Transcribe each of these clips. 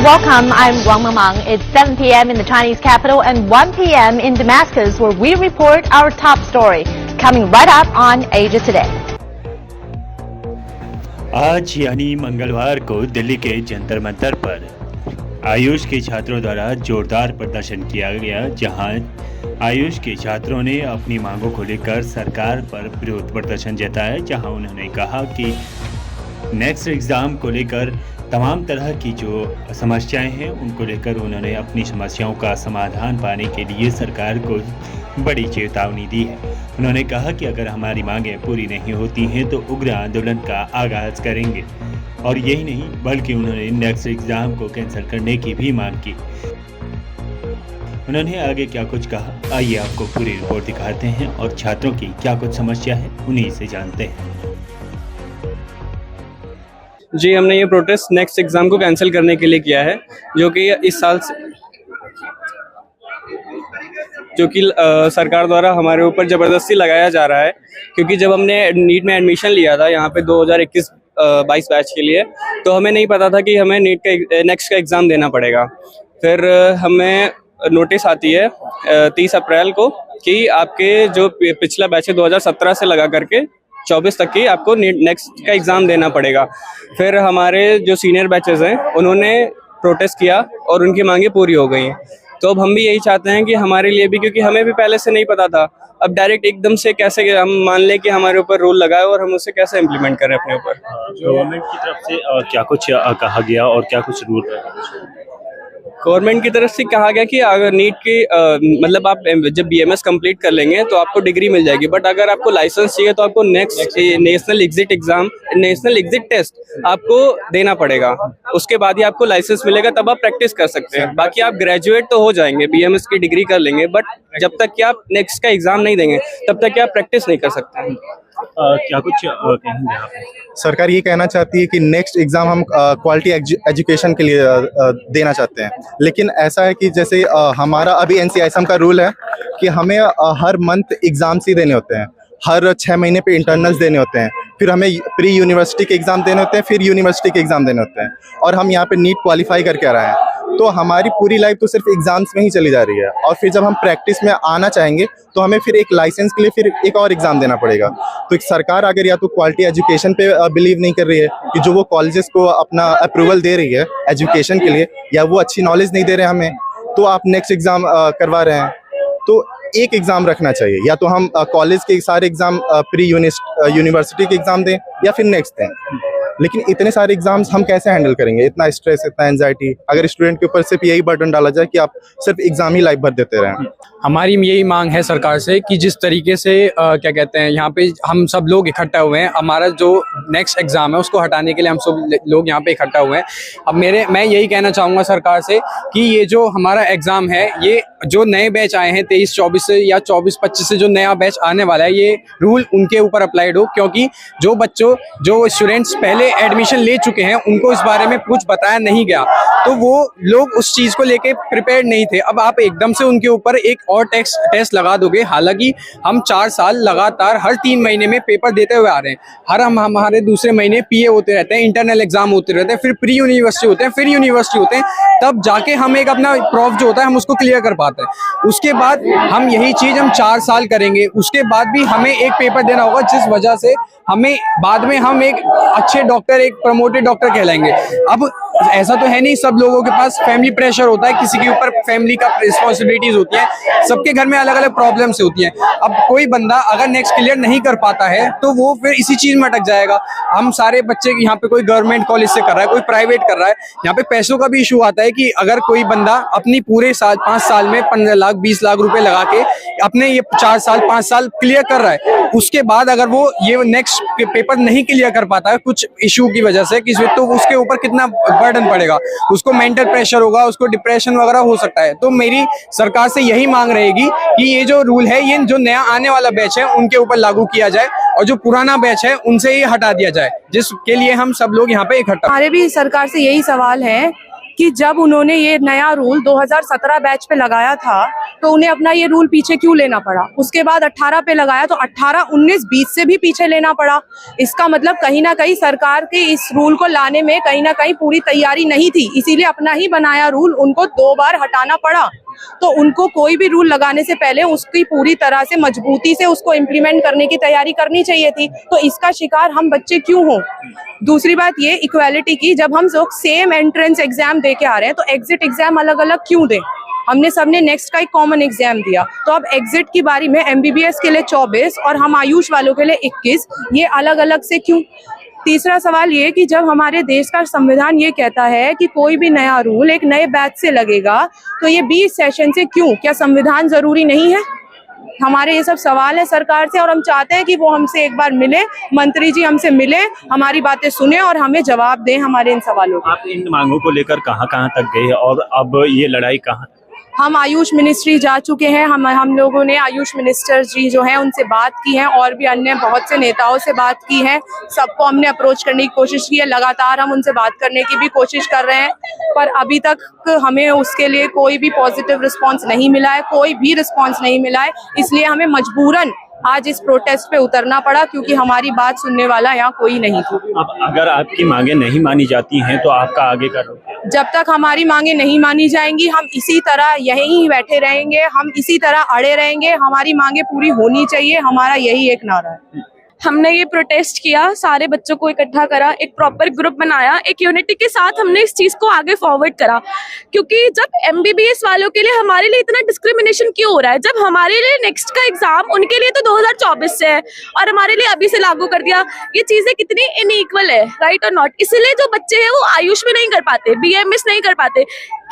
welcome. I'm Wang Mamang. It's 7 p.m. in the Chinese capital and 1 p.m. in Damascus, where we report our top story. Coming right up on Asia Today. आज यानी मंगलवार को दिल्ली के जंतर मंतर पर आयुष के छात्रों द्वारा जोरदार प्रदर्शन किया गया, जहां आयुष के छात्रों ने अपनी मांगों को लेकर सरकार पर विरोध प्रदर्शन जताया, जहां उन्होंने कहा कि नेक्स्ट एग्ज़ाम को लेकर तमाम तरह की जो समस्याएं हैं उनको लेकर उन्होंने अपनी समस्याओं का समाधान पाने के लिए सरकार को बड़ी चेतावनी दी है। उन्होंने कहा कि अगर हमारी मांगें पूरी नहीं होती हैं तो उग्र आंदोलन का आगाज करेंगे, और यही नहीं बल्कि उन्होंने नेक्स्ट एग्ज़ाम को कैंसिल करने की भी मांग की। उन्होंने आगे क्या कुछ कहा, आइए आपको पूरी रिपोर्ट दिखाते हैं और छात्रों की क्या कुछ समस्या है उन्हीं से जानते हैं। जी, हमने ये प्रोटेस्ट नेक्स्ट एग्ज़ाम को कैंसिल करने के लिए किया है, जो कि इस साल से सरकार द्वारा हमारे ऊपर ज़बरदस्ती लगाया जा रहा है। क्योंकि जब हमने नीट में एडमिशन लिया था यहाँ पे 2021-22 बैच के लिए, तो हमें नहीं पता था कि हमें नीट का नेक्स्ट का एग्ज़ाम देना पड़ेगा। फिर हमें नोटिस आती है 30 अप्रैल को कि आपके जो पिछला बैच है 2017 से लगा करके 24 तक की आपको नेक्स्ट का एग्ज़ाम देना पड़ेगा। फिर हमारे जो सीनियर बैचेस हैं उन्होंने प्रोटेस्ट किया और उनकी मांगें पूरी हो गई हैं। तो अब हम भी यही चाहते हैं कि हमारे लिए भी, क्योंकि हमें भी पहले से नहीं पता था, अब डायरेक्ट एकदम से कैसे हम मान लें कि हमारे ऊपर रूल लगाए और हम उसे कैसे इम्प्लीमेंट करें अपने ऊपर। गवर्नमेंट की तरफ से क्या कुछ कहा गया और क्या कुछ रूल है? गवर्नमेंट की तरफ से कहा गया कि अगर नीट की मतलब आप जब बीएमएस कंप्लीट कर लेंगे तो आपको डिग्री मिल जाएगी, बट अगर आपको लाइसेंस चाहिए तो आपको नेक्स्ट नेशनल एग्जिट टेस्ट आपको देना पड़ेगा। उसके बाद ही आपको लाइसेंस मिलेगा, तब आप प्रैक्टिस कर सकते हैं। बाकी आप ग्रेजुएट तो हो जाएंगे, बीएमएस की डिग्री कर लेंगे, बट जब तक कि आप नेक्स्ट का एग्जाम नहीं देंगे तब तक कि आप प्रैक्टिस नहीं कर सकते हैं। क्या कुछ कहेंगे आप? सरकार ये कहना चाहती है कि नेक्स्ट एग्ज़ाम हम क्वालिटी एजुकेशन के लिए देना चाहते हैं, लेकिन ऐसा है कि जैसे हमारा अभी NCISM का रूल है कि हमें हर मंथ एग्ज़ाम्स ही देने होते हैं, हर 6 महीने पे इंटरनल्स देने होते हैं, फिर हमें प्री यूनिवर्सिटी के एग्ज़ाम देने होते हैं, फिर यूनिवर्सिटी के एग्ज़ाम देने होते हैं, और हम यहाँ पे नीट क्वालिफाई करके आ रहे हैं। तो हमारी पूरी लाइफ तो सिर्फ एग्ज़ाम्स में ही चली जा रही है, और फिर जब हम प्रैक्टिस में आना चाहेंगे तो हमें फिर एक लाइसेंस के लिए फिर एक और एग्ज़ाम देना पड़ेगा। तो एक सरकार अगर या तो क्वालिटी एजुकेशन पे बिलीव नहीं कर रही है कि जो वो कॉलेजेस को अपना अप्रूवल दे रही है एजुकेशन के लिए, या वो अच्छी नॉलेज नहीं दे रहे हैं हमें, तो आप नेक्स्ट एग्ज़ाम करवा रहे हैं। तो एक एग्ज़ाम रखना चाहिए, या तो हम कॉलेज के सारे एग्ज़ाम प्री यूनिवर्सिटी के एग्ज़ाम दें या फिर नेक्स्ट दें। लेकिन इतने सारे एग्जाम्स हम कैसे हैंडल करेंगे? इतना स्ट्रेस, इतना एंजाइटी, अगर स्टूडेंट के ऊपर सिर्फ यही बर्डन डाला जाए कि आप सिर्फ एग्जाम ही लाइफ भर देते रहें। हमारी यही मांग है सरकार से कि जिस तरीके से क्या कहते हैं, यहाँ पे हम सब लोग इकट्ठा हुए हैं, हमारा जो नेक्स्ट एग्ज़ाम है उसको हटाने के लिए हम सब लोग यहाँ पे इकट्ठा हुए हैं। अब मैं यही कहना चाहूँगा सरकार से कि ये जो हमारा एग्ज़ाम है, ये जो नए बैच आए हैं 23-24 से या 24-25 से जो नया बैच आने वाला है, ये रूल उनके ऊपर अप्लाइड हो, क्योंकि जो स्टूडेंट्स पहले एडमिशन ले चुके हैं उनको इस बारे में कुछ बताया नहीं गया, तो वो लोग उस चीज़ को लेके प्रिपेयर्ड नहीं थे। अब आप एकदम से उनके ऊपर एक और टेस्ट लगा दोगे। हालांकि हम 4 साल लगातार हर 3 महीने में पेपर देते हुए आ रहे हैं, हमारे दूसरे महीने पीए होते रहते हैं, इंटरनल एग्जाम होते रहते हैं, फिर प्री यूनिवर्सिटी होते हैं, फिर यूनिवर्सिटी होते हैं, तब जाके हम एक अपना प्रॉफ जो होता है हम उसको क्लियर कर पाते हैं। उसके बाद हम यही चीज़ हम 4 साल करेंगे, उसके बाद भी हमें एक पेपर देना होगा, जिस वजह से हमें बाद में हम एक अच्छे डॉक्टर, एक प्रमोटेड डॉक्टर कहलाएंगे। अब ऐसा तो है नहीं, सब लोगों के पास फैमिली प्रेशर होता है, किसी के ऊपर फैमिली का रिस्पॉन्सिबिलिटीज होती है, सबके घर में अलग अलग प्रॉब्लम्स होती हैं। अब कोई बंदा अगर नेक्स्ट क्लियर नहीं कर पाता है तो वो फिर इसी चीज में अटक जाएगा। हम सारे बच्चे यहाँ पे कोई गवर्नमेंट कॉलेज से कर रहा है, कोई प्राइवेट कर रहा है, यहाँ पे पैसों का भी इशू आता है कि अगर कोई बंदा अपनी पूरे 5 साल में 15 लाख 20 लाख रुपए लगा के अपने ये 4 साल 5 साल क्लियर कर रहा है, उसके बाद अगर वो ये नेक्स्ट पेपर नहीं क्लियर कर पाता है कुछ इशू की वजह से, तो उसके ऊपर कितना बर्डन पड़ेगा, उसको मेंटल प्रेशर होगा, उसको डिप्रेशन वगैरह हो सकता है। तो मेरी सरकार से यही मांग रहेगी कि ये जो रूल है, ये जो नया आने वाला बैच है उनके ऊपर लागू किया जाए, और जो पुराना बैच है उनसे ये हटा दिया जाए, जिसके लिए हम सब लोग यहाँ पे इकट्ठा। हमारे भी सरकार से यही सवाल है कि जब उन्होंने ये नया रूल 2017 बैच पे लगाया था तो उन्हें अपना ये रूल पीछे क्यों लेना पड़ा। उसके बाद 18 पे लगाया तो 18, 19, 20 से भी पीछे लेना पड़ा। इसका मतलब कहीं ना कहीं सरकार के इस रूल को लाने में कहीं ना कहीं पूरी तैयारी नहीं थी, इसीलिए अपना ही बनाया रूल उनको 2 बार हटाना पड़ा। तो उनको कोई भी रूल लगाने से पहले उसकी पूरी तरह से मजबूती से उसको इम्प्लीमेंट करने की तैयारी करनी चाहिए थी। तो इसका शिकार हम बच्चे क्यों हों। दूसरी बात ये इक्वालिटी की, जब हम लोग सेम एंट्रेंस एग्जाम दे के आ रहे हैं तो एग्जिट एग्जाम अलग अलग क्यों दें। हमने सबने नेक्स्ट का एक कॉमन एग्जाम दिया, तो अब एग्जिट की बारी में एमबीबीएस के लिए 24 और हम आयुष वालों के लिए 21, ये अलग अलग से क्यों। तीसरा सवाल ये कि जब हमारे देश का संविधान ये कहता है कि कोई भी नया रूल एक नए बैच से लगेगा, तो ये 20 सेशन से क्यों। क्या संविधान जरूरी नहीं है। हमारे ये सब सवाल है सरकार से और हम चाहते हैं कि वो हमसे एक बार मिले, मंत्री जी हमसे मिले, हमारी बातें सुने और हमें जवाब दें हमारे इन सवालों को। आप इन मांगों को लेकर कहाँ तक गए और अब ये लड़ाई कहाँ। हम आयुष मिनिस्ट्री जा चुके हैं, हम लोगों ने आयुष मिनिस्टर जी जो हैं उनसे बात की है और भी अन्य बहुत से नेताओं से बात की है। सबको हमने अप्रोच करने की कोशिश की है, लगातार हम उनसे बात करने की भी कोशिश कर रहे हैं, पर अभी तक हमें उसके लिए कोई भी पॉजिटिव रिस्पांस नहीं मिला है, कोई भी रिस्पांस नहीं मिला है। इसलिए हमें मजबूरन आज इस प्रोटेस्ट पे उतरना पड़ा क्योंकि हमारी बात सुनने वाला यहाँ कोई नहीं था। अब अगर आपकी मांगे नहीं मानी जाती हैं तो आपका आगे का रुख। जब तक हमारी मांगे नहीं मानी जाएंगी हम इसी तरह यहीं बैठे रहेंगे, हम इसी तरह अड़े रहेंगे। हमारी मांगे पूरी होनी चाहिए, हमारा यही एक नारा है। हमने ये प्रोटेस्ट किया, सारे बच्चों को इकट्ठा करा, एक प्रॉपर ग्रुप बनाया, एक यूनिटी के साथ हमने इस चीज को आगे फॉरवर्ड करा। क्योंकि जब एमबीबीएस वालों के लिए हमारे लिए इतना डिस्क्रिमिनेशन क्यों हो रहा है, जब हमारे लिए नेक्स्ट का एग्जाम उनके लिए तो 2024 से है और हमारे लिए अभी से लागू कर दिया। ये चीजें कितनी इनइक्वल है, राइट और नॉट। इसलिए जो बच्चे हैं वो आयुष में नहीं कर पाते, बीएमएस नहीं कर पाते,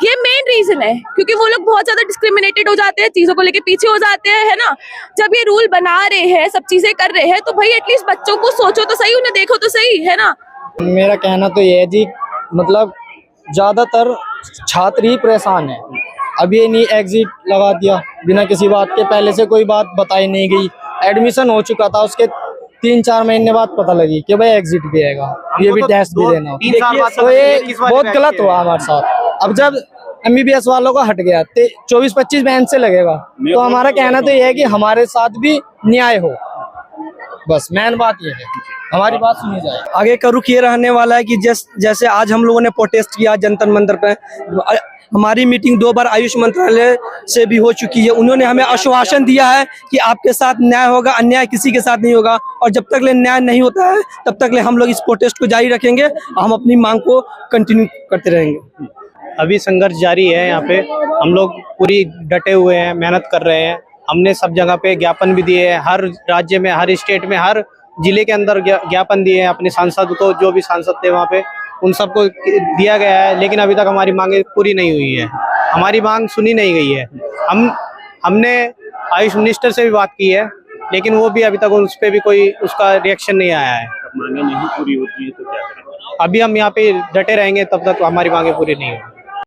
ये मेन रीजन है। क्योंकि वो लोग बहुत ज्यादा डिस्क्रिमिनेटेड हो जाते हैं, चीजों को लेके पीछे हो जाते हैं, है ना। जब ये रूल बना रहे हैं, सब चीजें कर रहे हैं, तो भाई एटलीस्ट बच्चों को सोचो तो सही, उन्हें देखो तो सही, है ना। मेरा कहना तो ये है जी, मतलब ज्यादातर छात्र ही परेशान है। अब ये नहीं एग्जिट लगा दिया बिना किसी बात के, पहले से कोई बात बताई नहीं गई। एडमिशन हो चुका था, उसके 3-4 महीने बाद पता लगी कि भाई एग्जिट भी आएगा, ये भी टेस्ट भी देना। तो ये बहुत गलत हुआ हमारे साथ। अब जब एमबीबीएस वालों का हट गया 24-25 बैंक से लगेगा, तो हमारा कहना तो ये है कि हमारे साथ भी न्याय हो। बस मेन बात ये है, हमारी बात सुनी जाए। आगे का रुख ये रहने वाला है कि जैसे आज हम लोगों ने प्रोटेस्ट किया जंतर मंतर पे, हमारी मीटिंग 2 बार आयुष मंत्रालय से भी हो चुकी है। उन्होंने हमें आश्वासन दिया है कि आपके साथ न्याय होगा, अन्याय किसी के साथ नहीं होगा। और जब तक ले न्याय नहीं होता है तब तक ले हम लोग इस प्रोटेस्ट को जारी रखेंगे, हम अपनी मांग को कंटिन्यू करते रहेंगे। अभी संघर्ष जारी है, यहाँ पे हम लोग पूरी डटे हुए हैं, मेहनत कर रहे हैं। हमने सब जगह पे ज्ञापन भी दिए हैं, हर राज्य में, हर स्टेट में, हर जिले के अंदर ज्ञापन दिए हैं अपने सांसद को, जो भी सांसद थे वहाँ पे उन सबको दिया गया है। लेकिन अभी तक हमारी मांगे पूरी नहीं हुई है, हमारी मांग सुनी नहीं गई है। हमने आयुष मिनिस्टर से भी बात की है, लेकिन वो भी अभी तक उस पर भी कोई उसका रिएक्शन नहीं आया है। मांगे नहीं पूरी होती है तो क्या करें। अभी हम यहाँ पे डटे रहेंगे तब तक हमारी मांगे पूरी नहीं होगी।